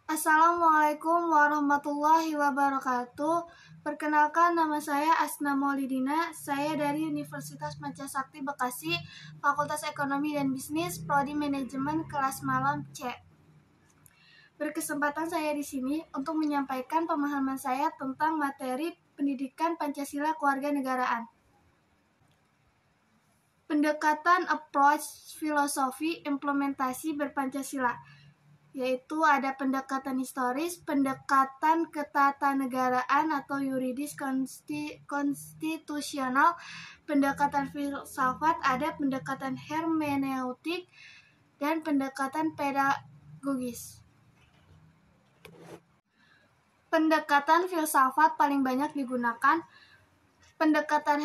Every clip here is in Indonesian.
Assalamualaikum warahmatullahi wabarakatuh. Perkenalkan, nama saya Asna Maulidina. Saya dari Universitas Pancasakti Bekasi, Fakultas Ekonomi dan Bisnis, Prodi Manajemen kelas malam C. Berkesempatan saya di sini untuk menyampaikan pemahaman saya tentang materi pendidikan Pancasila Kewarganegaraan. Pendekatan approach filosofi implementasi berpancasila, yaitu ada pendekatan historis, pendekatan ketatanegaraan atau yuridis konstitusional, pendekatan filsafat, ada pendekatan hermeneutik, dan pendekatan pedagogis. Pendekatan filsafat paling banyak digunakan. Pendekatan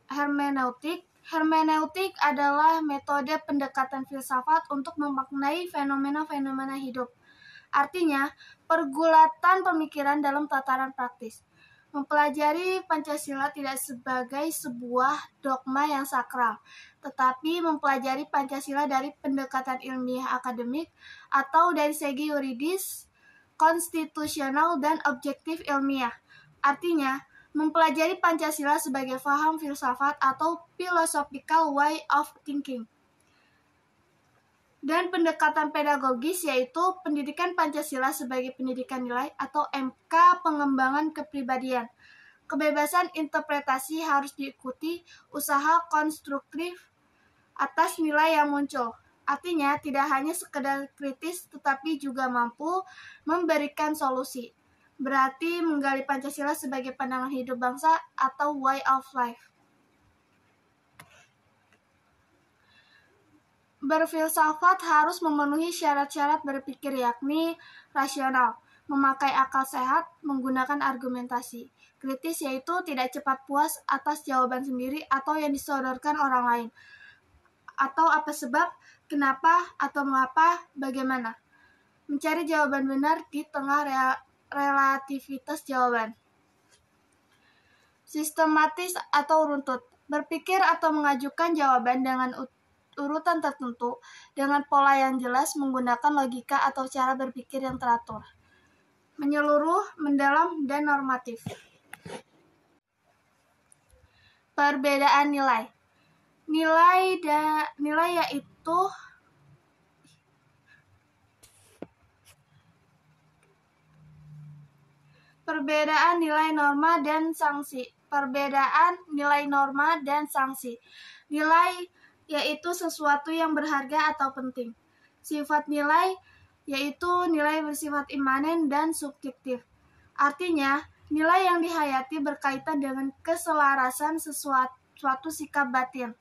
hermeneutik. Hermeneutik adalah metode pendekatan filsafat untuk memaknai fenomena-fenomena hidup. Artinya, pergulatan pemikiran dalam tataran praktis. Mempelajari Pancasila tidak sebagai sebuah dogma yang sakral, tetapi mempelajari Pancasila dari pendekatan ilmiah akademik atau dari segi yuridis, konstitusional, dan objektif ilmiah. Artinya, mempelajari Pancasila sebagai paham filsafat atau philosophical way of thinking. Dan pendekatan pedagogis, yaitu pendidikan Pancasila sebagai pendidikan nilai atau MK pengembangan kepribadian. Kebebasan interpretasi harus diikuti usaha konstruktif atas nilai yang muncul. Artinya, tidak hanya sekedar kritis, tetapi juga mampu memberikan solusi. Berarti menggali Pancasila sebagai pandangan hidup bangsa atau way of life. Berfilsafat harus memenuhi syarat-syarat berpikir, yakni rasional, memakai akal sehat, menggunakan argumentasi. Kritis, yaitu tidak cepat puas atas jawaban sendiri atau yang disodorkan orang lain. Atau apa sebab, kenapa, atau mengapa, bagaimana. Mencari jawaban benar di tengah relativitas jawaban. Sistematis atau runtut, berpikir atau mengajukan jawaban dengan urutan tertentu, dengan pola yang jelas, menggunakan logika atau cara berpikir yang teratur. Menyeluruh, mendalam, dan normatif. Perbedaan nilai. Nilai yaitu perbedaan nilai norma dan sanksi. Perbedaan nilai norma dan sanksi. Nilai yaitu sesuatu yang berharga atau penting. Sifat nilai yaitu nilai bersifat imanen dan subjektif. Artinya, nilai yang dihayati berkaitan dengan keselarasan suatu sikap batin.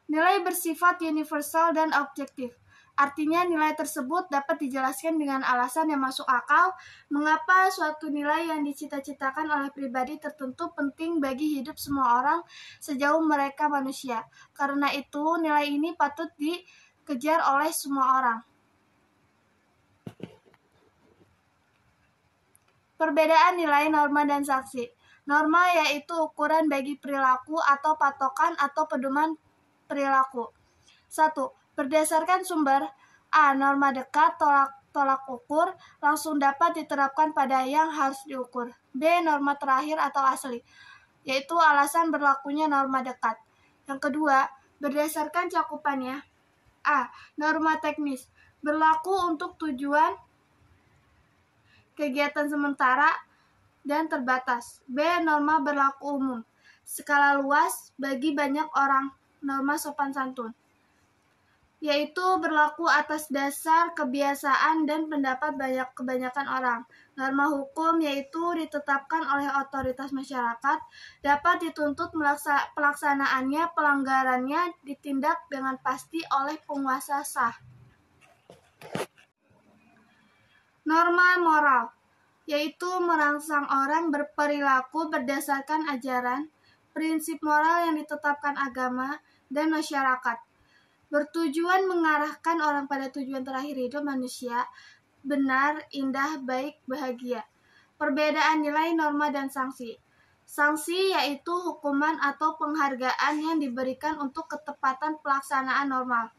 Nilai bersifat universal dan objektif. Artinya, nilai tersebut dapat dijelaskan dengan alasan yang masuk akal mengapa suatu nilai yang dicita-citakan oleh pribadi tertentu penting bagi hidup semua orang sejauh mereka manusia. Karena itu, nilai ini patut dikejar oleh semua orang. Perbedaan nilai norma dan sanksi. Norma yaitu ukuran bagi perilaku atau patokan atau pedoman perilaku. 1. Berdasarkan sumber A. Norma dekat, tolak ukur, langsung dapat diterapkan pada yang harus diukur. B. Norma terakhir atau asli, yaitu alasan berlakunya norma dekat. Yang kedua, berdasarkan cakupannya. A. Norma teknis, berlaku untuk tujuan kegiatan sementara dan terbatas. B. Norma berlaku umum, skala luas bagi banyak orang. Norma sopan santun, yaitu berlaku atas dasar kebiasaan dan pendapat kebanyakan orang. Norma hukum, yaitu ditetapkan oleh otoritas masyarakat, dapat dituntut pelaksanaannya, pelanggarannya ditindak dengan pasti oleh penguasa sah. Norma moral, yaitu merangsang orang berperilaku berdasarkan ajaran, prinsip moral yang ditetapkan agama dan masyarakat, bertujuan mengarahkan orang pada tujuan terakhir hidup manusia, benar, indah, baik, bahagia. Perbedaan nilai norma dan sanksi. Sanksi yaitu hukuman atau penghargaan yang diberikan untuk ketepatan pelaksanaan norma.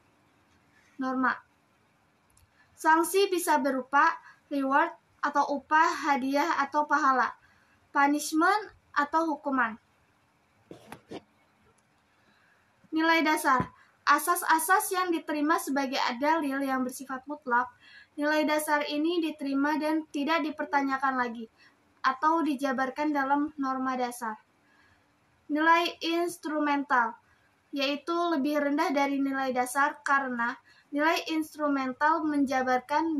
Sanksi bisa berupa reward atau upah, hadiah atau pahala, punishment atau hukuman. Nilai dasar. Asas-asas yang diterima sebagai dalil yang bersifat mutlak. Nilai dasar ini diterima dan tidak dipertanyakan lagi atau dijabarkan dalam norma dasar. Nilai instrumental, yaitu lebih rendah dari nilai dasar karena nilai instrumental menjabarkan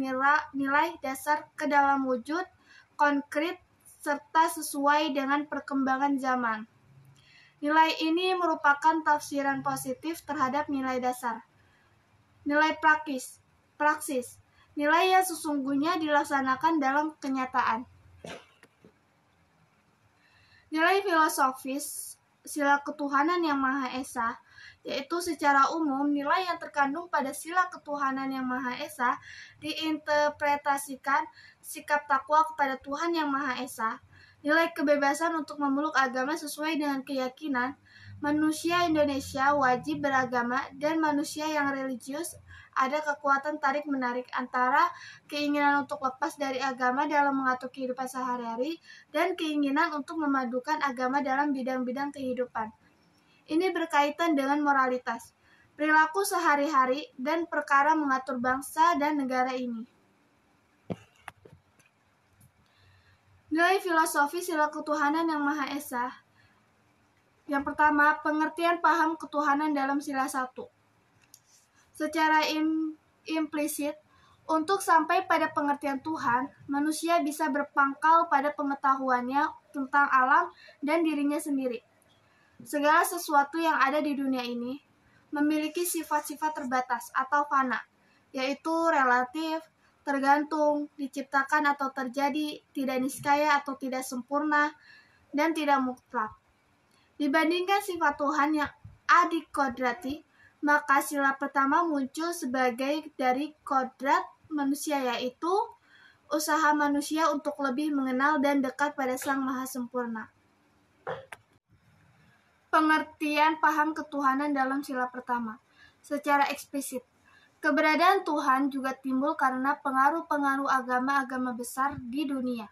nilai dasar ke dalam wujud konkret serta sesuai dengan perkembangan zaman. Nilai ini merupakan tafsiran positif terhadap nilai dasar. Nilai praksis, nilai yang sesungguhnya dilaksanakan dalam kenyataan. Nilai filosofis, sila ketuhanan yang Maha Esa, yaitu secara umum nilai yang terkandung pada sila ketuhanan yang Maha Esa diinterpretasikan sikap takwa kepada Tuhan yang Maha Esa. Nilai kebebasan untuk memeluk agama sesuai dengan keyakinan, manusia Indonesia wajib beragama dan manusia yang religius ada kekuatan tarik-menarik antara keinginan untuk lepas dari agama dalam mengatur kehidupan sehari-hari dan keinginan untuk memadukan agama dalam bidang-bidang kehidupan. Ini berkaitan dengan moralitas, perilaku sehari-hari, dan perkara mengatur bangsa dan negara ini. Nilai filosofi sila ketuhanan yang Maha Esa. Yang pertama, pengertian paham ketuhanan dalam sila 1. Secara implisit, untuk sampai pada pengertian Tuhan, manusia bisa berpangkal pada pengetahuannya tentang alam dan dirinya sendiri. Segala sesuatu yang ada di dunia ini memiliki sifat-sifat terbatas atau fana, yaitu relatif, tergantung, diciptakan atau terjadi, tidak niskaya atau tidak sempurna, dan tidak mutlak. Dibandingkan sifat Tuhan yang adikodrati, maka sila pertama muncul sebagai dari kodrat manusia, yaitu usaha manusia untuk lebih mengenal dan dekat pada Sang Maha Sempurna. Pengertian paham ketuhanan dalam sila pertama. Secara eksplisit, keberadaan Tuhan juga timbul karena pengaruh-pengaruh agama-agama besar di dunia.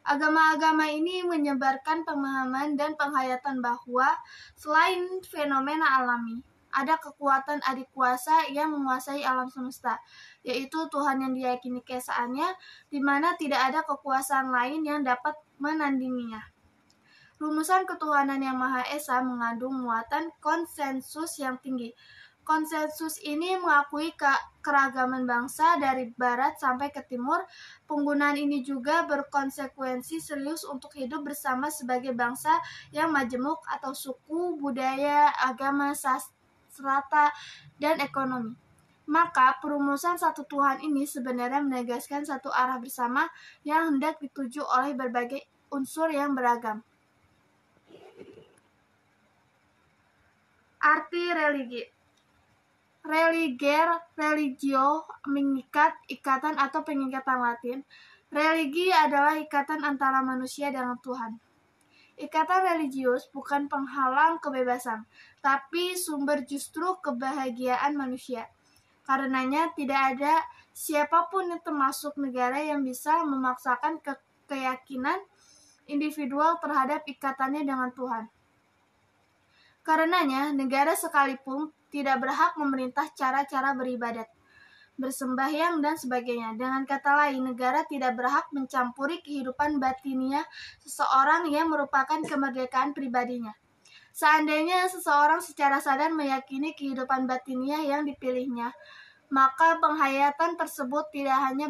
Agama-agama ini menyebarkan pemahaman dan penghayatan bahwa selain fenomena alami, ada kekuatan adikuasa yang menguasai alam semesta, yaitu Tuhan yang diyakini keesaannya, di mana tidak ada kekuasaan lain yang dapat menandinginya. Rumusan ketuhanan yang Maha Esa mengandung muatan konsensus yang tinggi. Konsensus ini mengakui keragaman bangsa dari barat sampai ke timur. Penggunaan ini juga berkonsekuensi serius untuk hidup bersama sebagai bangsa yang majemuk atau suku, budaya, agama, strata, dan ekonomi. Maka perumusan satu Tuhan ini sebenarnya menegaskan satu arah bersama yang hendak dituju oleh berbagai unsur yang beragam. Arti religi. Religer, religio, mengikat, ikatan atau pengikatan Latin. Religi adalah ikatan antara manusia dengan Tuhan. Ikatan religius bukan penghalang kebebasan, tapi sumber justru kebahagiaan manusia. Karenanya tidak ada siapapun yang termasuk negara yang bisa memaksakan keyakinan individual terhadap ikatannya dengan Tuhan. Karenanya, negara sekalipun tidak berhak memerintah cara-cara beribadat, bersembahyang, dan sebagainya. Dengan kata lain, negara tidak berhak mencampuri kehidupan batinia seseorang yang merupakan kemerdekaan pribadinya. Seandainya seseorang secara sadar meyakini kehidupan batinia yang dipilihnya, maka penghayatan tersebut tidak hanya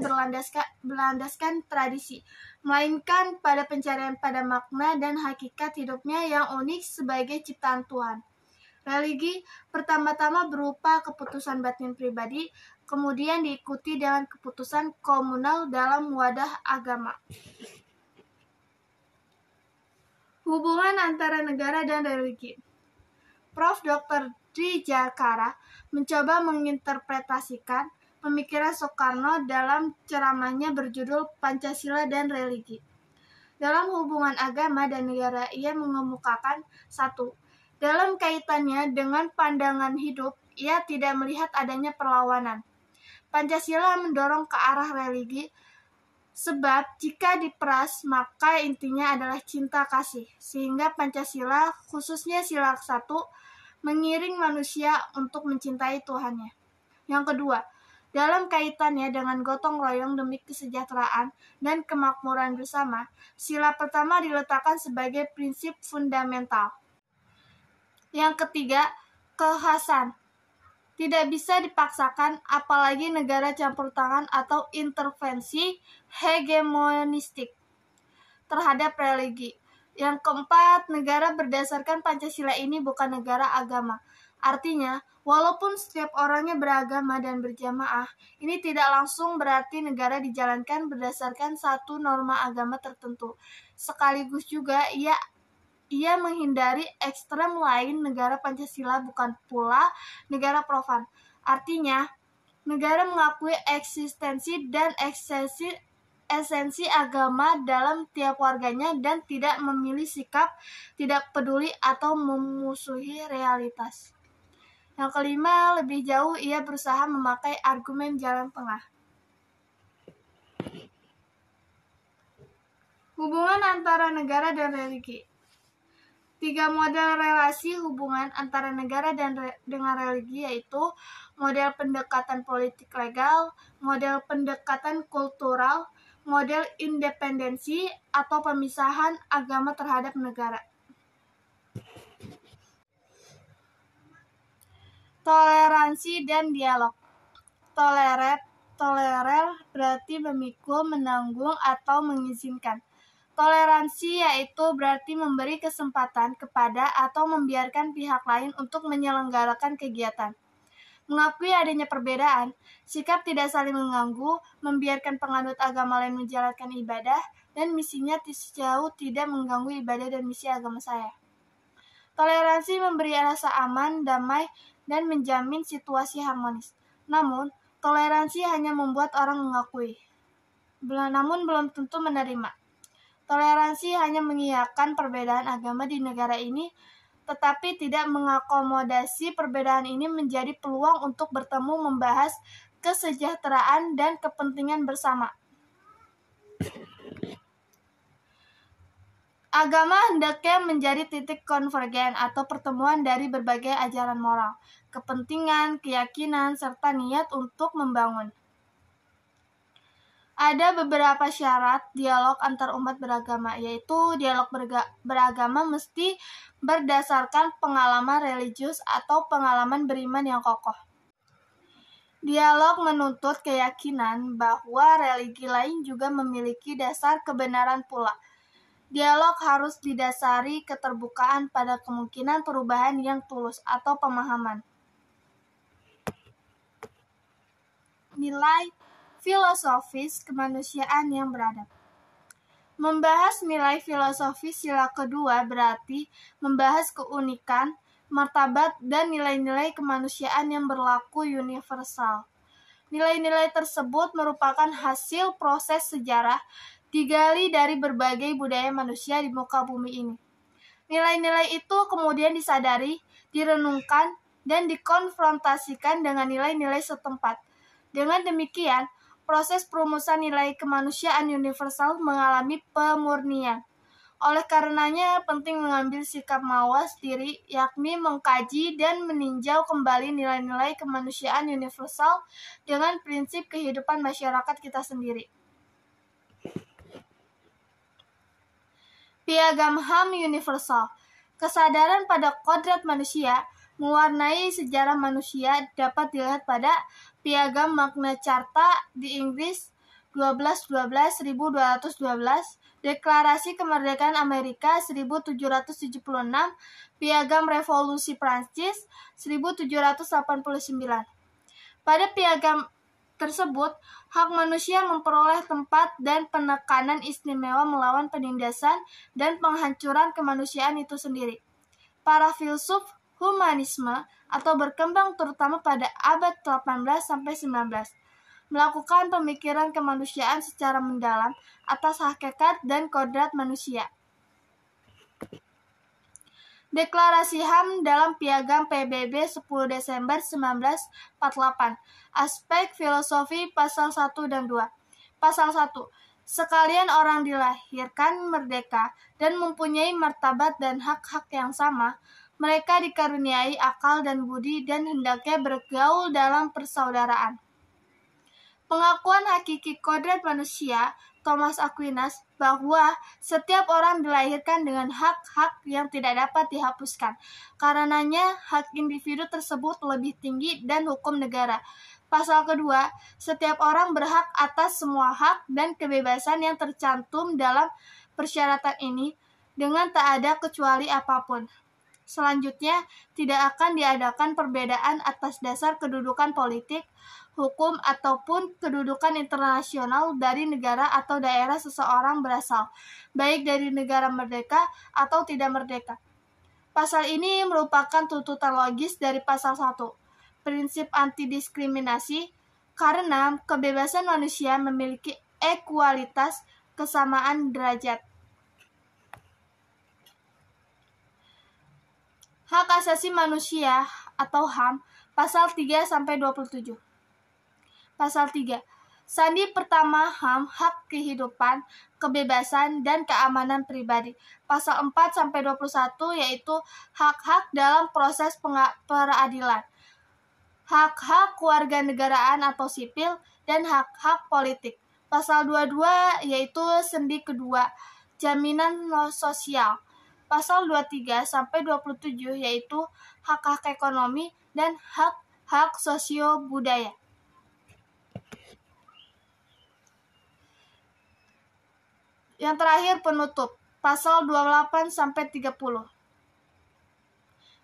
berlandaskan tradisi, melainkan pada pencarian pada makna dan hakikat hidupnya yang unik sebagai ciptaan Tuhan. Religi pertama-tama berupa keputusan batin pribadi, kemudian diikuti dengan keputusan komunal dalam wadah agama. Hubungan antara negara dan religi. Prof. Dr. Dwi Jakara mencoba menginterpretasikan pemikiran Soekarno dalam ceramahnya berjudul Pancasila dan Religi. Dalam hubungan agama dan negara, ia mengemukakan 1. Dalam kaitannya dengan pandangan hidup, ia tidak melihat adanya perlawanan. Pancasila mendorong ke arah religi, sebab jika diperas maka intinya adalah cinta kasih, sehingga Pancasila, khususnya sila 1, mengiring manusia untuk mencintai Tuhannya. Yang kedua, dalam kaitannya dengan gotong royong demi kesejahteraan dan kemakmuran bersama, sila pertama diletakkan sebagai prinsip fundamental. Yang ketiga, kekhasan. Tidak bisa dipaksakan, apalagi negara campur tangan atau intervensi hegemonistik terhadap religi. Yang keempat, negara berdasarkan Pancasila ini bukan negara agama. Artinya, walaupun setiap orangnya beragama dan berjamaah, ini tidak langsung berarti negara dijalankan berdasarkan satu norma agama tertentu. Sekaligus juga ia menghindari ekstrem lain. Negara Pancasila bukan pula negara profan. Artinya, negara mengakui eksistensi dan esensi agama dalam tiap warganya dan tidak memilih sikap tidak peduli atau memusuhi realitas. Yang kelima, lebih jauh ia berusaha memakai argumen jalan tengah. Hubungan antara negara dan religi. 3 model relasi hubungan antara negara dengan religi, yaitu model pendekatan politik legal, model pendekatan kultural, model independensi atau pemisahan agama terhadap negara. Toleransi dan dialog. Tolerer berarti memikul, menanggung, atau mengizinkan. Toleransi yaitu berarti memberi kesempatan kepada atau membiarkan pihak lain untuk menyelenggarakan kegiatan. Mengakui adanya perbedaan, sikap tidak saling mengganggu, membiarkan penganut agama lain menjalankan ibadah, dan misinya sejauh tidak mengganggu ibadah dan misi agama saya. Toleransi memberi rasa aman, damai, dan menjamin situasi harmonis. Namun, toleransi hanya membuat orang mengakui, namun belum tentu menerima. Toleransi hanya mengiyakan perbedaan agama di negara ini, tetapi tidak mengakomodasi perbedaan ini menjadi peluang untuk bertemu membahas kesejahteraan dan kepentingan bersama. Agama hendaknya menjadi titik konvergen atau pertemuan dari berbagai ajaran moral, kepentingan, keyakinan, serta niat untuk membangun. Ada beberapa syarat dialog antar umat beragama, yaitu dialog beragama mesti berdasarkan pengalaman religius atau pengalaman beriman yang kokoh. Dialog menuntut keyakinan bahwa religi lain juga memiliki dasar kebenaran pula. Dialog harus didasari keterbukaan pada kemungkinan perubahan yang tulus atau pemahaman. Nilai filosofis kemanusiaan yang beradab. Membahas nilai filosofis sila kedua berarti membahas keunikan, martabat, dan nilai-nilai kemanusiaan yang berlaku universal. Nilai-nilai tersebut merupakan hasil proses sejarah digali dari berbagai budaya manusia di muka bumi ini. Nilai-nilai itu kemudian disadari, direnungkan, dan dikonfrontasikan dengan nilai-nilai setempat. Dengan demikian, proses perumusan nilai kemanusiaan universal mengalami pemurnian. Oleh karenanya, penting mengambil sikap mawas diri, yakni mengkaji dan meninjau kembali nilai-nilai kemanusiaan universal dengan prinsip kehidupan masyarakat kita sendiri. Piagam HAM universal. Kesadaran pada kodrat manusia mewarnai sejarah manusia dapat dilihat pada Piagam Magna Carta di Inggris 12-12-1212, Deklarasi Kemerdekaan Amerika 1776, Piagam Revolusi Prancis 1789. Pada piagam tersebut, hak manusia memperoleh tempat dan penekanan istimewa melawan penindasan dan penghancuran kemanusiaan itu sendiri. Para filsuf humanisme atau berkembang terutama pada abad 18-19 melakukan pemikiran kemanusiaan secara mendalam atas hakikat dan kodrat manusia. Deklarasi HAM dalam Piagam PBB 10 Desember 1948. Aspek filosofi pasal 1 dan 2. Pasal 1. Sekalian orang dilahirkan merdeka dan mempunyai martabat dan hak-hak yang sama. Mereka dikaruniai akal dan budi dan hendaknya bergaul dalam persaudaraan. Pengakuan hakiki kodrat manusia, Thomas Aquinas, bahwa setiap orang dilahirkan dengan hak-hak yang tidak dapat dihapuskan. Karenanya, hak individu tersebut lebih tinggi dan hukum negara. Pasal kedua, setiap orang berhak atas semua hak dan kebebasan yang tercantum dalam persyaratan ini dengan tak ada kecuali apapun. Selanjutnya, tidak akan diadakan perbedaan atas dasar kedudukan politik, hukum, ataupun kedudukan internasional dari negara atau daerah seseorang berasal, baik dari negara merdeka atau tidak merdeka. Pasal ini merupakan tuntutan logis dari pasal 1, prinsip antidiskriminasi, karena kebebasan manusia memiliki ekualitas kesamaan derajat. Hak Asasi Manusia atau HAM, pasal 3-27. Pasal 3. Sandi pertama HAM, hak kehidupan, kebebasan, dan keamanan pribadi. Pasal 4-21 yaitu hak-hak dalam proses peradilan, hak-hak kewarganegaraan atau sipil, dan hak-hak politik. Pasal 22 yaitu sendi kedua, jaminan sosial. Pasal 23-27 yaitu hak-hak ekonomi dan hak-hak sosio-budaya. Yang terakhir penutup, pasal 28-30.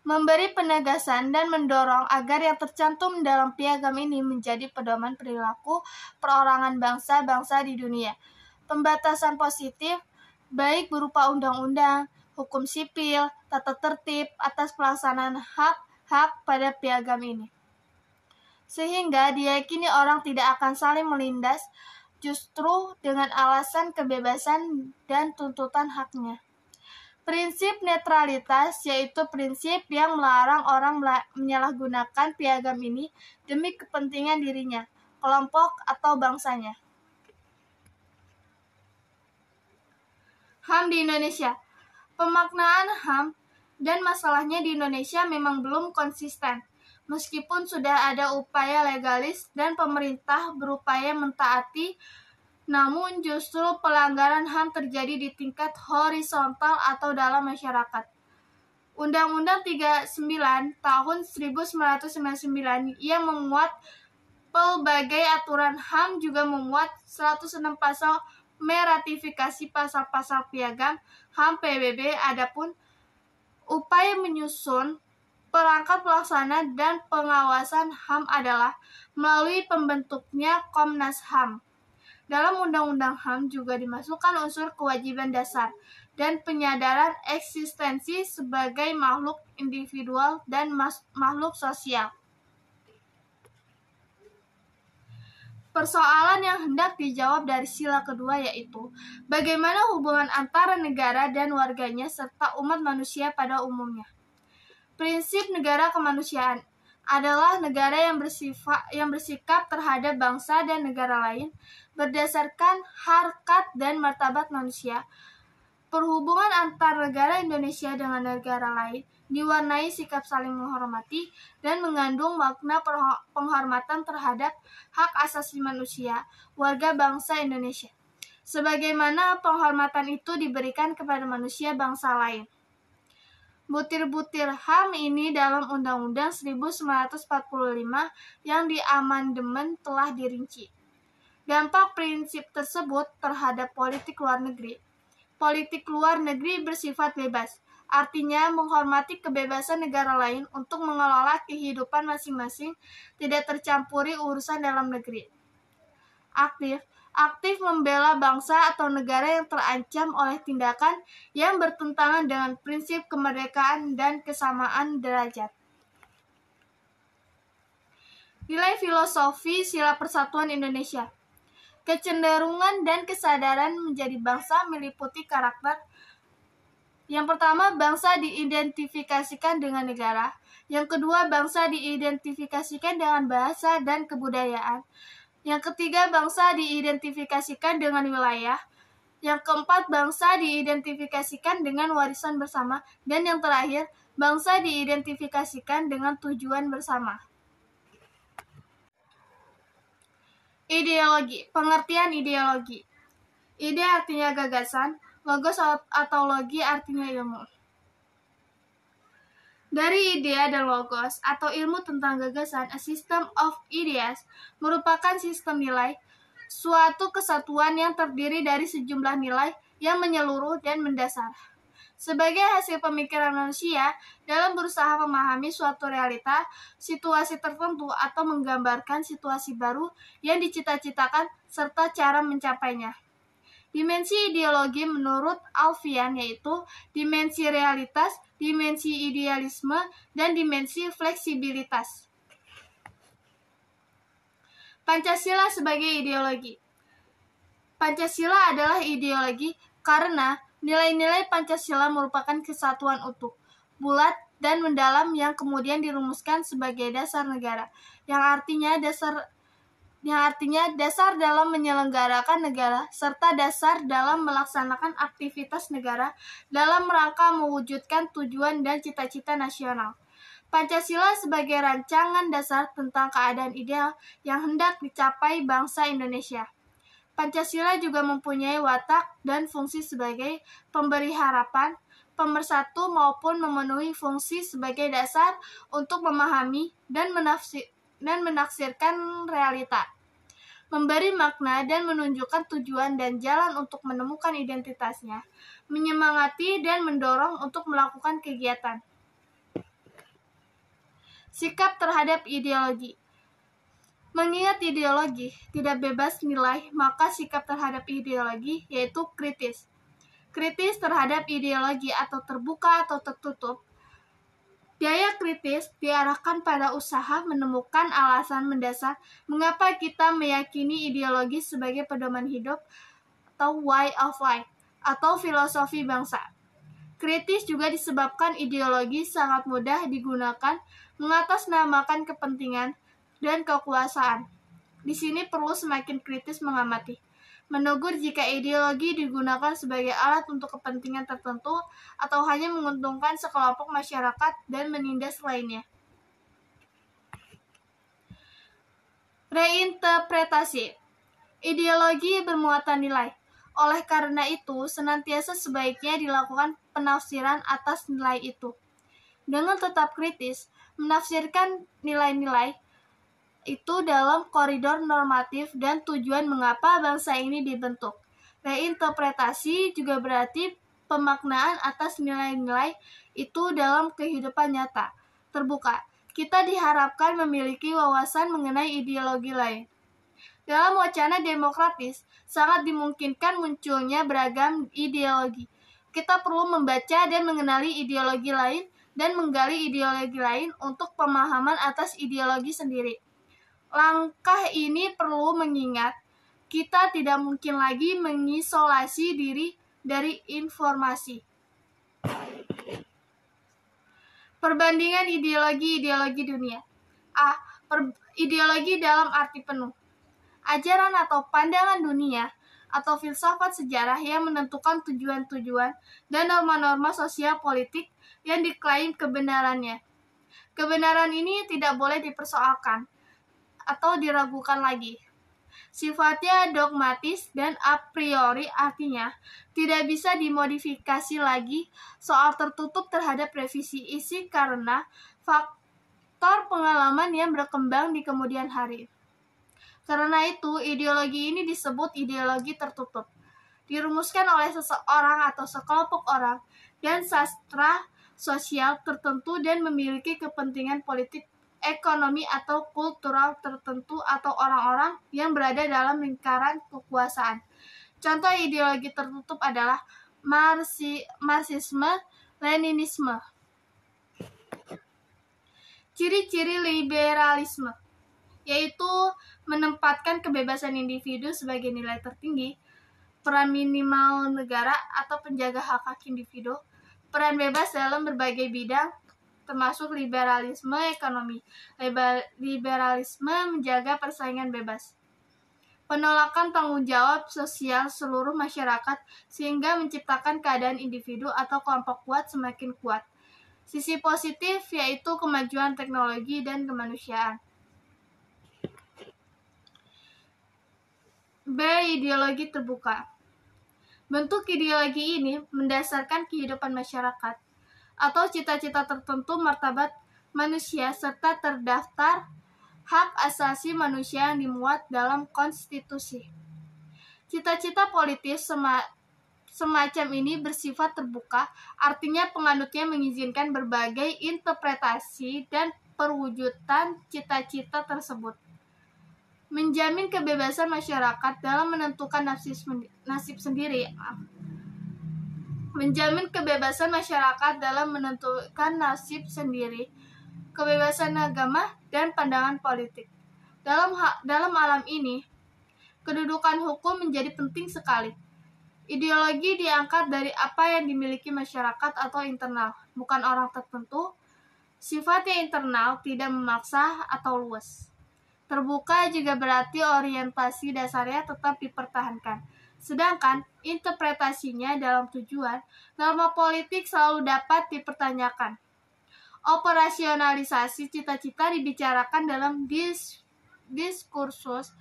Memberi penegasan dan mendorong agar yang tercantum dalam piagam ini menjadi pedoman perilaku perorangan bangsa-bangsa di dunia. Pembatasan positif, baik berupa undang-undang, hukum sipil, tata tertib atas pelaksanaan hak-hak pada piagam ini. Sehingga diyakini orang tidak akan saling melindas justru dengan alasan kebebasan dan tuntutan haknya. Prinsip netralitas yaitu prinsip yang melarang orang menyalahgunakan piagam ini demi kepentingan dirinya, kelompok, atau bangsanya. HAM di Indonesia. Pemaknaan HAM dan masalahnya di Indonesia memang belum konsisten. Meskipun sudah ada upaya legalis dan pemerintah berupaya mentaati, namun justru pelanggaran HAM terjadi di tingkat horizontal atau dalam masyarakat. Undang-Undang 39 tahun 1999 yang memuat pelbagai aturan HAM juga memuat 106 pasal meratifikasi pasal-pasal piagam HAM PBB. Adapun upaya menyusun perangkat pelaksana dan pengawasan HAM adalah melalui pembentuknya Komnas HAM. Dalam Undang-Undang HAM juga dimasukkan unsur kewajiban dasar dan penyadaran eksistensi sebagai makhluk individual dan makhluk sosial. Persoalan yang hendak dijawab dari sila kedua yaitu bagaimana hubungan antara negara dan warganya serta umat manusia pada umumnya. Prinsip negara kemanusiaan adalah negara yang bersikap terhadap bangsa dan negara lain berdasarkan harkat dan martabat manusia. Perhubungan antar negara Indonesia dengan negara lain diwarnai sikap saling menghormati dan mengandung makna penghormatan terhadap hak asasi manusia warga bangsa Indonesia, sebagaimana penghormatan itu diberikan kepada manusia bangsa lain. Butir-butir HAM ini dalam Undang-Undang 1945 yang diamandemen telah dirinci. Dampak prinsip tersebut terhadap politik luar negeri. Politik luar negeri bersifat bebas, artinya menghormati kebebasan negara lain untuk mengelola kehidupan masing-masing, tidak tercampuri urusan dalam negeri. Aktif membela bangsa atau negara yang terancam oleh tindakan yang bertentangan dengan prinsip kemerdekaan dan kesamaan derajat. Nilai filosofi sila persatuan Indonesia. Kecenderungan dan kesadaran menjadi bangsa meliputi karakter Yang pertama, bangsa diidentifikasikan dengan negara. Yang kedua, bangsa diidentifikasikan dengan bahasa dan kebudayaan. Yang ketiga, bangsa diidentifikasikan dengan wilayah. Yang keempat, bangsa diidentifikasikan dengan warisan bersama. Dan yang terakhir, bangsa diidentifikasikan dengan tujuan bersama. Ideologi. Pengertian ideologi. Ide artinya gagasan, logos atau logi artinya ilmu. Dari ide dan logos atau ilmu tentang gagasan, a system of ideas merupakan sistem nilai, suatu kesatuan yang terdiri dari sejumlah nilai yang menyeluruh dan mendasar. Sebagai hasil pemikiran manusia dalam berusaha memahami suatu realita, situasi tertentu atau menggambarkan situasi baru yang dicita-citakan serta cara mencapainya. Dimensi ideologi menurut Alfian yaitu dimensi realitas, dimensi idealisme, dan dimensi fleksibilitas. Pancasila sebagai ideologi. Pancasila adalah ideologi karena nilai-nilai Pancasila merupakan kesatuan utuh, bulat, dan mendalam yang kemudian dirumuskan sebagai dasar negara, yang artinya dasar dalam menyelenggarakan negara, serta dasar dalam melaksanakan aktivitas negara dalam rangka mewujudkan tujuan dan cita-cita nasional. Pancasila sebagai rancangan dasar tentang keadaan ideal yang hendak dicapai bangsa Indonesia. Pancasila juga mempunyai watak dan fungsi sebagai pemberi harapan, pemersatu maupun memenuhi fungsi sebagai dasar untuk memahami dan menaksirkan realita, memberi makna dan menunjukkan tujuan dan jalan untuk menemukan identitasnya, menyemangati dan mendorong untuk melakukan kegiatan. Sikap terhadap ideologi. Mengingat ideologi tidak bebas nilai, maka sikap terhadap ideologi yaitu kritis. Kritis terhadap ideologi atau terbuka atau tertutup. Daya kritis diarahkan pada usaha menemukan alasan mendasar mengapa kita meyakini ideologi sebagai pedoman hidup atau way of life atau filosofi bangsa. Kritis juga disebabkan ideologi sangat mudah digunakan mengatasnamakan kepentingan dan kekuasaan. Di sini perlu semakin kritis mengamati, menegur jika ideologi digunakan sebagai alat untuk kepentingan tertentu atau hanya menguntungkan sekelompok masyarakat dan menindas lainnya. Reinterpretasi. Ideologi bermuatan nilai. Oleh karena itu, senantiasa sebaiknya dilakukan penafsiran atas nilai itu. Dengan tetap kritis, menafsirkan nilai-nilai itu dalam koridor normatif dan tujuan mengapa bangsa ini dibentuk. Reinterpretasi juga berarti pemaknaan atas nilai-nilai itu dalam kehidupan nyata, terbuka. Kita diharapkan memiliki wawasan mengenai ideologi lain. Dalam wacana demokratis, sangat dimungkinkan munculnya beragam ideologi. Kita perlu membaca dan mengenali ideologi lain dan menggali ideologi lain untuk pemahaman atas ideologi sendiri. Langkah ini perlu mengingat kita tidak mungkin lagi mengisolasi diri dari informasi. Perbandingan ideologi-ideologi dunia. A. Ideologi dalam arti penuh. Ajaran atau pandangan dunia atau filsafat sejarah yang menentukan tujuan-tujuan dan norma-norma sosial politik yang diklaim kebenarannya. Kebenaran ini tidak boleh dipersoalkan atau diragukan lagi. Sifatnya dogmatis dan a priori, artinya tidak bisa dimodifikasi lagi. Soal tertutup terhadap revisi isi karena faktor pengalaman yang berkembang di kemudian hari. Karena itu, ideologi ini disebut ideologi tertutup. Dirumuskan oleh seseorang atau sekelompok orang dan sastra sosial tertentu dan memiliki kepentingan politik, ekonomi atau kultural tertentu atau orang-orang yang berada dalam lingkaran kekuasaan. Contoh ideologi tertutup adalah Marxisme, Leninisme. Ciri-ciri liberalisme yaitu menempatkan kebebasan individu sebagai nilai tertinggi, peran minimal negara atau penjaga hak-hak individu, peran bebas dalam berbagai bidang, termasuk liberalisme ekonomi. Liberalisme menjaga persaingan bebas. Penolakan tanggung jawab sosial seluruh masyarakat sehingga menciptakan keadaan individu atau kelompok kuat semakin kuat. Sisi positif yaitu kemajuan teknologi dan kemanusiaan. B. Ideologi terbuka. Bentuk ideologi ini mendasarkan kehidupan masyarakat atau cita-cita tertentu martabat manusia serta terdaftar hak asasi manusia yang dimuat dalam konstitusi. Cita-cita politis semacam ini bersifat terbuka, artinya penganutnya mengizinkan berbagai interpretasi dan perwujudan cita-cita tersebut. Menjamin kebebasan masyarakat dalam menentukan nasib sendiri. Menjamin kebebasan masyarakat dalam menentukan nasib sendiri, kebebasan agama, dan pandangan politik. Dalam alam ini, kedudukan hukum menjadi penting sekali. Ideologi diangkat dari apa yang dimiliki masyarakat atau internal, bukan orang tertentu. Sifatnya internal, tidak memaksa atau luas. Terbuka juga berarti orientasi dasarnya tetap dipertahankan. Sedangkan interpretasinya dalam tujuan, norma politik selalu dapat dipertanyakan. Operasionalisasi cita-cita dibicarakan dalam diskursus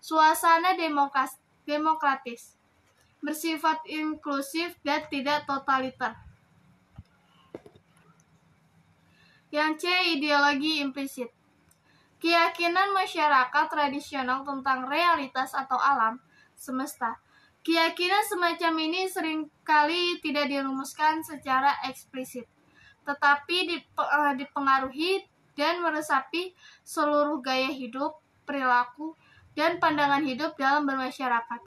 suasana demokratis, bersifat inklusif dan tidak totaliter. Yang C. Ideologi implisit. Keyakinan masyarakat tradisional tentang realitas atau alam semesta. Keyakinan semacam ini seringkali tidak dirumuskan secara eksplisit, tetapi dipengaruhi dan meresapi seluruh gaya hidup, perilaku, dan pandangan hidup dalam bermasyarakat.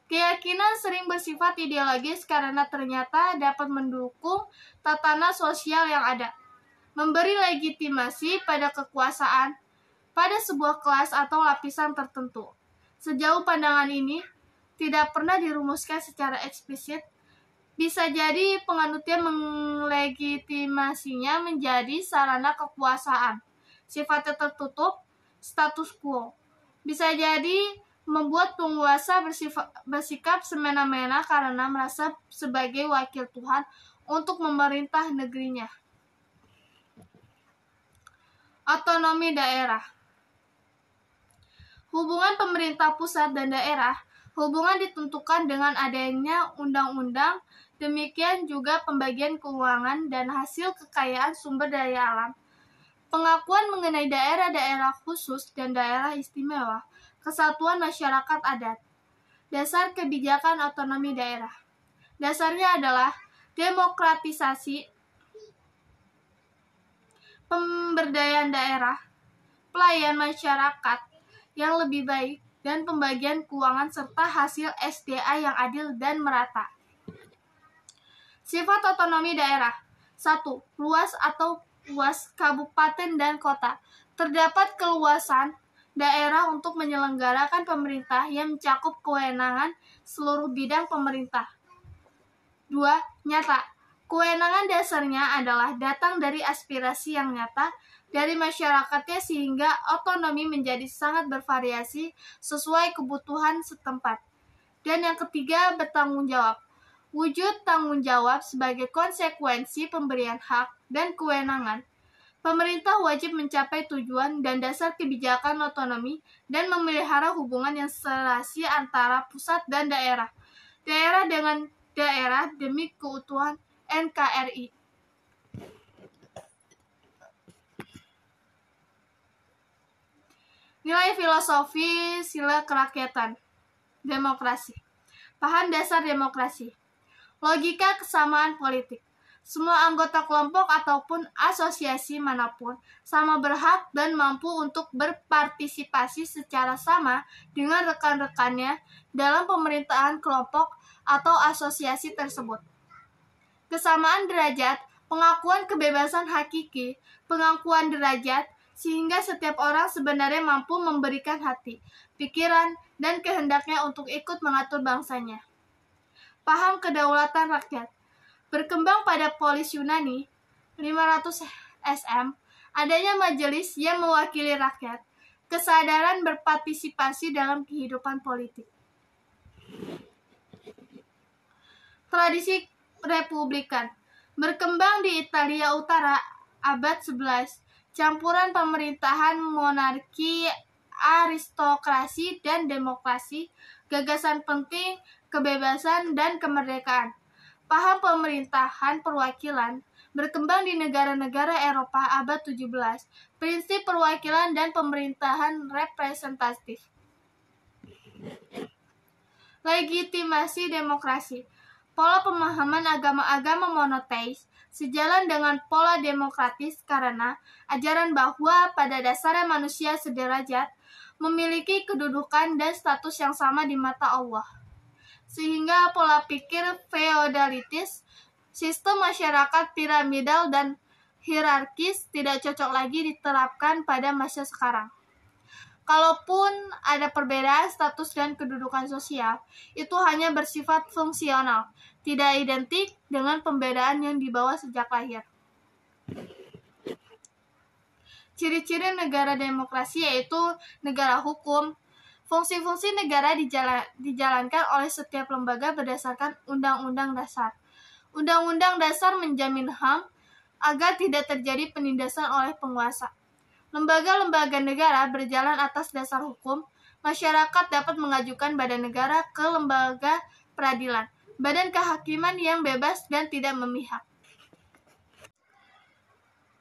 Keyakinan sering bersifat ideologis karena ternyata dapat mendukung tatanan sosial yang ada, memberi legitimasi pada kekuasaan pada sebuah kelas atau lapisan tertentu. Sejauh pandangan ini tidak pernah dirumuskan secara eksplisit, bisa jadi penganutnya melegitimasinya menjadi sarana kekuasaan. Sifatnya tertutup, status quo. Bisa jadi membuat penguasa bersikap semena-mena karena merasa sebagai wakil Tuhan untuk memerintah negerinya. Otonomi daerah. Hubungan pemerintah pusat dan daerah, hubungan ditentukan dengan adanya undang-undang, demikian juga pembagian keuangan dan hasil kekayaan sumber daya alam. Pengakuan mengenai daerah-daerah khusus dan daerah istimewa, kesatuan masyarakat adat. Dasar kebijakan otonomi daerah. Dasarnya adalah demokratisasi, pemberdayaan daerah, pelayanan masyarakat yang lebih baik, dan pembagian keuangan serta hasil SDA yang adil dan merata. Sifat otonomi daerah. 1. Luas atau luas kabupaten dan kota. Terdapat keluasan daerah untuk menyelenggarakan pemerintah yang mencakup kewenangan seluruh bidang pemerintah. 2. Nyata. Kewenangan dasarnya adalah datang dari aspirasi yang nyata dari masyarakatnya sehingga otonomi menjadi sangat bervariasi sesuai kebutuhan setempat. Dan yang ketiga, bertanggung jawab. Wujud tanggung jawab sebagai konsekuensi pemberian hak dan kewenangan. Pemerintah wajib mencapai tujuan dan dasar kebijakan otonomi dan memelihara hubungan yang serasi antara pusat dan daerah. Daerah dengan daerah demi keutuhan NKRI. Nilai filosofi sila kerakyatan. Demokrasi. Paham dasar demokrasi. Logika kesamaan politik. Semua anggota kelompok ataupun asosiasi manapun sama berhak dan mampu untuk berpartisipasi secara sama dengan rekan-rekannya dalam pemerintahan kelompok atau asosiasi tersebut. Kesamaan derajat, pengakuan kebebasan hakiki, pengakuan derajat, sehingga setiap orang sebenarnya mampu memberikan hati, pikiran, dan kehendaknya untuk ikut mengatur bangsanya. Paham kedaulatan rakyat. Berkembang pada polis Yunani 500 SM, adanya majelis yang mewakili rakyat, kesadaran berpartisipasi dalam kehidupan politik. Tradisi republikan berkembang di Italia Utara abad 11, campuran pemerintahan monarki, aristokrasi, dan demokrasi, gagasan penting, kebebasan, dan kemerdekaan. Paham pemerintahan perwakilan berkembang di negara-negara Eropa abad 17, prinsip perwakilan dan pemerintahan representatif. Legitimasi demokrasi. Pola pemahaman agama-agama monoteis sejalan dengan pola demokratis karena ajaran bahwa pada dasarnya manusia sederajat, memiliki kedudukan dan status yang sama di mata Allah. Sehingga pola pikir feodalitis, sistem masyarakat piramidal dan hierarkis tidak cocok lagi diterapkan pada masa sekarang. Kalaupun ada perbedaan status dan kedudukan sosial, itu hanya bersifat fungsional, tidak identik dengan pembedaan yang dibawa sejak lahir. Ciri-ciri negara demokrasi yaitu negara hukum. Fungsi-fungsi negara dijalankan oleh setiap lembaga berdasarkan Undang-Undang Dasar. Undang-Undang Dasar menjamin HAM agar tidak terjadi penindasan oleh penguasa. Lembaga-lembaga negara berjalan atas dasar hukum. Masyarakat dapat mengajukan badan negara ke lembaga peradilan, badan kehakiman yang bebas dan tidak memihak.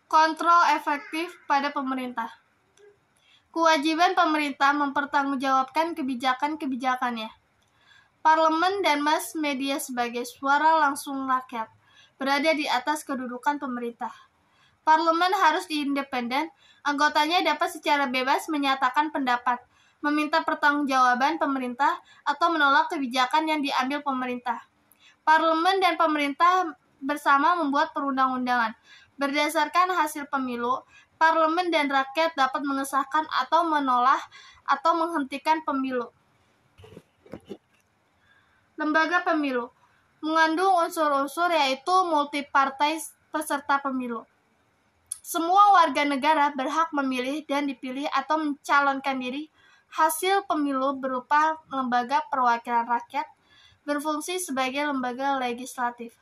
Kontrol efektif pada pemerintah. Kewajiban pemerintah mempertanggungjawabkan kebijakan-kebijakannya. Parlemen dan mass media sebagai suara langsung rakyat berada di atas kedudukan pemerintah. Parlemen harus independen, anggotanya dapat secara bebas menyatakan pendapat, meminta pertanggungjawaban pemerintah, atau menolak kebijakan yang diambil pemerintah. Parlemen dan pemerintah bersama membuat perundang-undangan. Berdasarkan hasil pemilu, parlemen dan rakyat dapat mengesahkan atau menolak atau menghentikan pemilu. Lembaga pemilu mengandung unsur-unsur yaitu multipartai peserta pemilu. Semua warga negara berhak memilih dan dipilih atau mencalonkan diri. Hasil pemilu berupa lembaga perwakilan rakyat, berfungsi sebagai lembaga legislatif.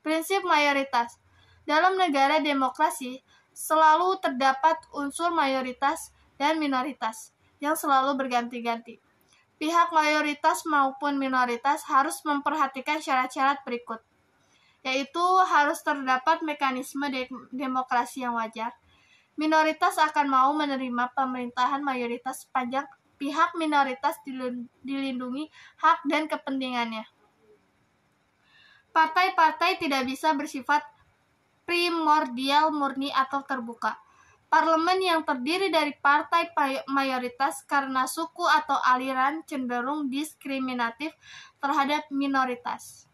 Prinsip mayoritas. Dalam negara demokrasi, selalu terdapat unsur mayoritas dan minoritas yang selalu berganti-ganti. Pihak mayoritas maupun minoritas harus memperhatikan syarat-syarat berikut, yaitu harus terdapat mekanisme demokrasi yang wajar. Minoritas akan mau menerima pemerintahan mayoritas sepanjang pihak minoritas dilindungi hak dan kepentingannya. Partai-partai tidak bisa bersifat primordial, murni, atau terbuka. Parlemen yang terdiri dari partai mayoritas karena suku atau aliran cenderung diskriminatif terhadap minoritas.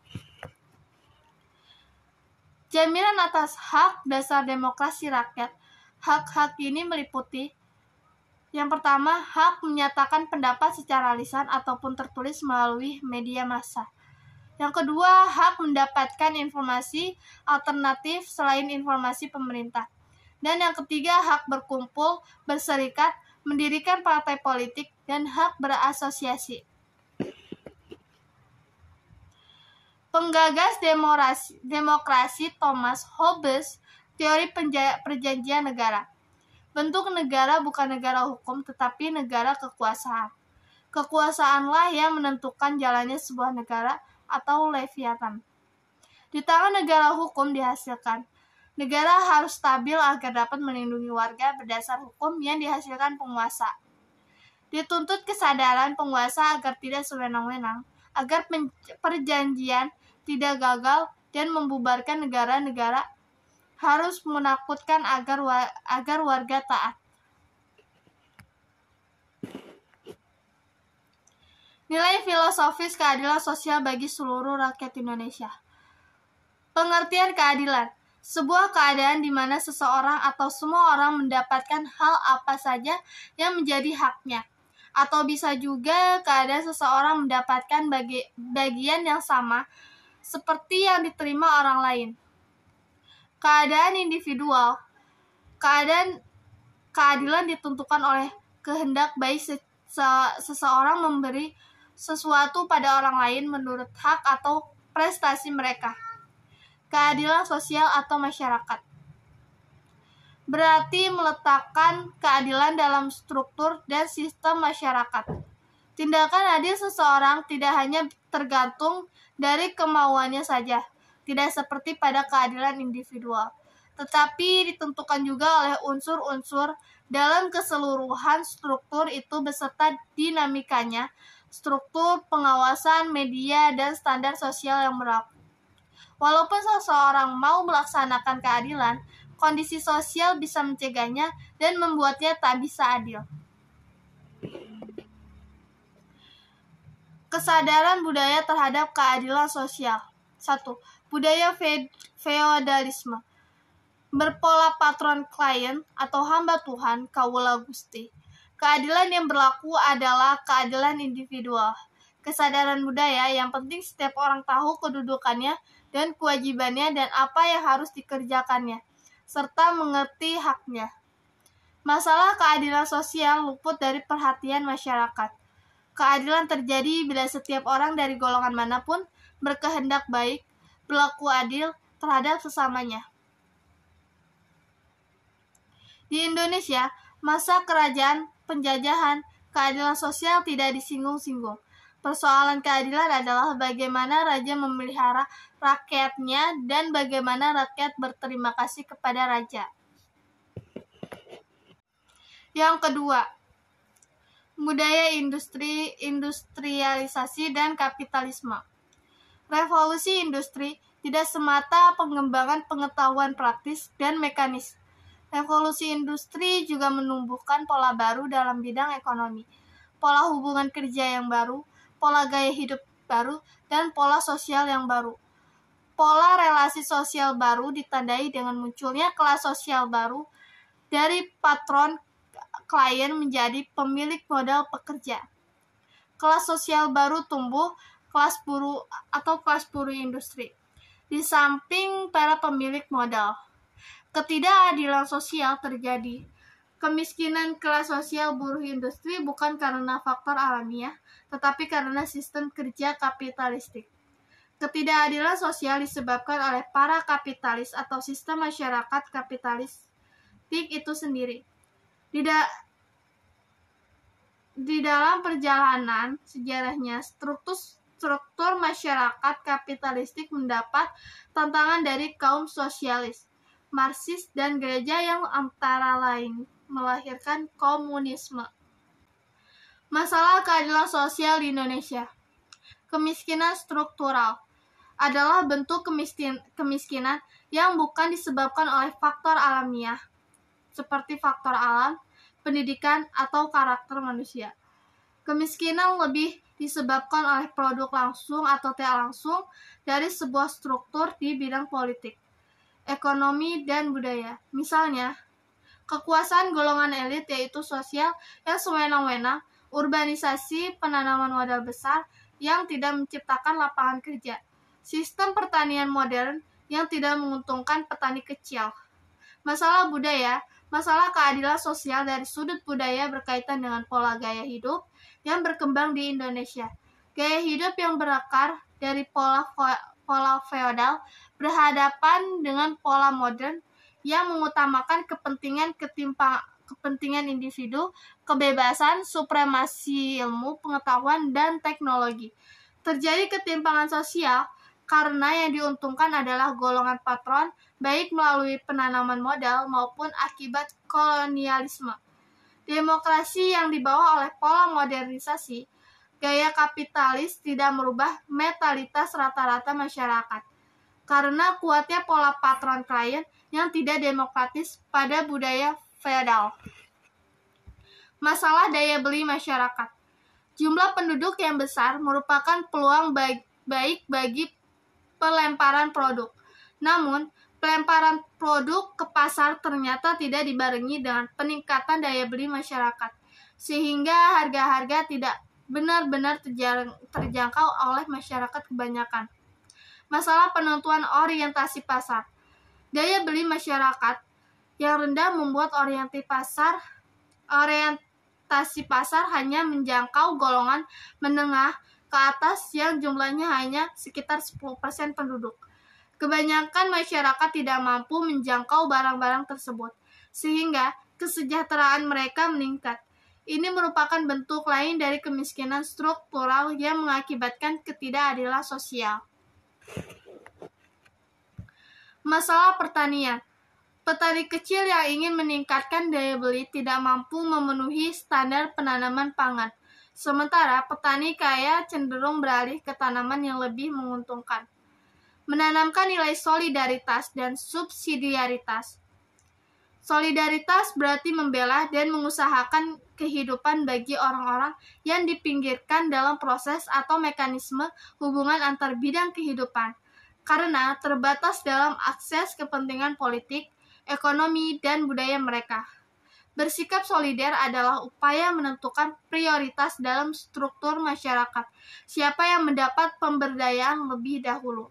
Jaminan atas hak dasar demokrasi rakyat. Hak-hak ini meliputi: yang pertama, hak menyatakan pendapat secara lisan ataupun tertulis melalui media massa. Yang kedua, hak mendapatkan informasi alternatif selain informasi pemerintah. Dan yang ketiga, hak berkumpul, berserikat, mendirikan partai politik, dan hak berasosiasi. Penggagas demokrasi Thomas Hobbes, teori perjanjian negara. Bentuk negara bukan negara hukum, tetapi negara kekuasaan. Kekuasaanlah yang menentukan jalannya sebuah negara, atau leviathan. Di tangan negara hukum dihasilkan. Negara harus stabil agar dapat melindungi warga berdasar hukum yang dihasilkan penguasa. Dituntut kesadaran penguasa agar tidak sewenang-wenang, agar perjanjian tidak gagal dan membubarkan negara-negara, harus menakutkan agar warga taat. Nilai filosofis keadilan sosial bagi seluruh rakyat Indonesia. Pengertian keadilan. Sebuah keadaan di mana seseorang atau semua orang mendapatkan hal apa saja yang menjadi haknya. Atau bisa juga keadaan seseorang mendapatkan bagian yang sama seperti yang diterima orang lain. Keadaan individual, keadilan ditentukan oleh kehendak baik seseorang memberi sesuatu pada orang lain menurut hak atau prestasi mereka. Keadilan sosial atau masyarakat berarti meletakkan keadilan dalam struktur dan sistem masyarakat. Tindakan adil seseorang tidak hanya tergantung dari kemauannya saja, tidak seperti pada keadilan individual, tetapi ditentukan juga oleh unsur-unsur dalam keseluruhan struktur itu beserta dinamikanya, struktur pengawasan, media, dan standar sosial yang berlaku. Walaupun seseorang mau melaksanakan keadilan, kondisi sosial bisa mencegahnya dan membuatnya tak bisa adil. Kesadaran budaya terhadap keadilan sosial. 1. Budaya feodalisme. Berpola patron klien atau hamba Tuhan, kawula Gusti. Keadilan yang berlaku adalah keadilan individual. Kesadaran budaya yang penting setiap orang tahu kedudukannya dan kewajibannya dan apa yang harus dikerjakannya, serta mengerti haknya. Masalah keadilan sosial luput dari perhatian masyarakat. Keadilan terjadi bila setiap orang dari golongan manapun berkehendak baik, berlaku adil terhadap sesamanya. Di Indonesia, masa kerajaan penjajahan, keadilan sosial tidak disinggung-singgung. Persoalan keadilan adalah bagaimana raja memelihara rakyatnya dan bagaimana rakyat berterima kasih kepada raja. Yang kedua, budaya industrialisasi dan kapitalisme. Revolusi industri tidak semata pengembangan pengetahuan praktis dan mekanis. Revolusi industri juga menumbuhkan pola baru dalam bidang ekonomi, pola hubungan kerja yang baru, pola gaya hidup baru, dan pola sosial yang baru. Pola relasi sosial baru ditandai dengan munculnya kelas sosial baru dari patron klien menjadi pemilik modal pekerja. Kelas sosial baru tumbuh, kelas buruh atau kelas buruh industri. Di samping para pemilik modal, ketidakadilan sosial terjadi. Kemiskinan kelas sosial buruh industri bukan karena faktor alamiah, tetapi karena sistem kerja kapitalistik. Ketidakadilan sosial disebabkan oleh para kapitalis atau sistem masyarakat kapitalistik itu sendiri. Di dalam perjalanan sejarahnya, struktur masyarakat kapitalistik mendapat tantangan dari kaum sosialis, Marxis, dan gereja yang antara lain melahirkan komunisme. Masalah keadilan sosial di Indonesia. Kemiskinan struktural adalah bentuk kemiskinan yang bukan disebabkan oleh faktor alamiah, seperti faktor alam, pendidikan, atau karakter manusia. Kemiskinan lebih disebabkan oleh produk langsung atau tidak langsung dari sebuah struktur di bidang politik, ekonomi, dan budaya. Misalnya, kekuasaan golongan elit yaitu sosial yang sewenang-wenang, urbanisasi, penanaman modal besar yang tidak menciptakan lapangan kerja, sistem pertanian modern yang tidak menguntungkan petani kecil. Masalah budaya, masalah keadilan sosial dari sudut budaya berkaitan dengan pola gaya hidup yang berkembang di Indonesia. Gaya hidup yang berakar dari pola feodal berhadapan dengan pola modern yang mengutamakan kepentingan individu, kebebasan, supremasi ilmu, pengetahuan, dan teknologi. Terjadi ketimpangan sosial karena yang diuntungkan adalah golongan patron, baik melalui penanaman modal maupun akibat kolonialisme. Demokrasi yang dibawa oleh pola modernisasi, gaya kapitalis tidak merubah mentalitas rata-rata masyarakat, karena kuatnya pola patron klien yang tidak demokratis pada budaya feodal. Masalah daya beli masyarakat. Jumlah penduduk yang besar merupakan peluang baik bagi pelemparan produk. Namun, pelemparan produk ke pasar ternyata tidak dibarengi dengan peningkatan daya beli masyarakat, sehingga harga-harga tidak benar-benar terjangkau oleh masyarakat kebanyakan. Masalah penentuan orientasi pasar. Daya beli masyarakat yang rendah membuat orientasi pasar hanya menjangkau golongan menengah ke atas yang jumlahnya hanya sekitar 10% penduduk. Kebanyakan masyarakat tidak mampu menjangkau barang-barang tersebut, sehingga kesejahteraan mereka meningkat. Ini merupakan bentuk lain dari kemiskinan struktural yang mengakibatkan ketidakadilan sosial. Masalah pertanian. Petani kecil yang ingin meningkatkan daya beli tidak mampu memenuhi standar penanaman pangan. Sementara petani kaya cenderung beralih ke tanaman yang lebih menguntungkan. Menanamkan nilai solidaritas dan subsidiaritas. Solidaritas berarti membela dan mengusahakan kehidupan bagi orang-orang yang dipinggirkan dalam proses atau mekanisme hubungan antar bidang kehidupan, karena terbatas dalam akses kepentingan politik, ekonomi, dan budaya mereka. Bersikap solider adalah upaya menentukan prioritas dalam struktur masyarakat, siapa yang mendapat pemberdayaan lebih dahulu.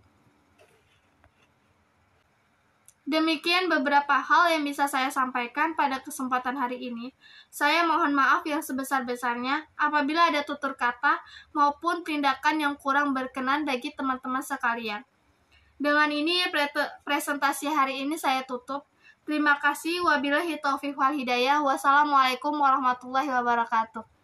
Demikian beberapa hal yang bisa saya sampaikan pada kesempatan hari ini. Saya mohon maaf yang sebesar-besarnya apabila ada tutur kata maupun tindakan yang kurang berkenan bagi teman-teman sekalian. Dengan ini presentasi hari ini saya tutup. Terima kasih. Wabillahi taufiq wal hidayah. Wassalamualaikum warahmatullahi wabarakatuh.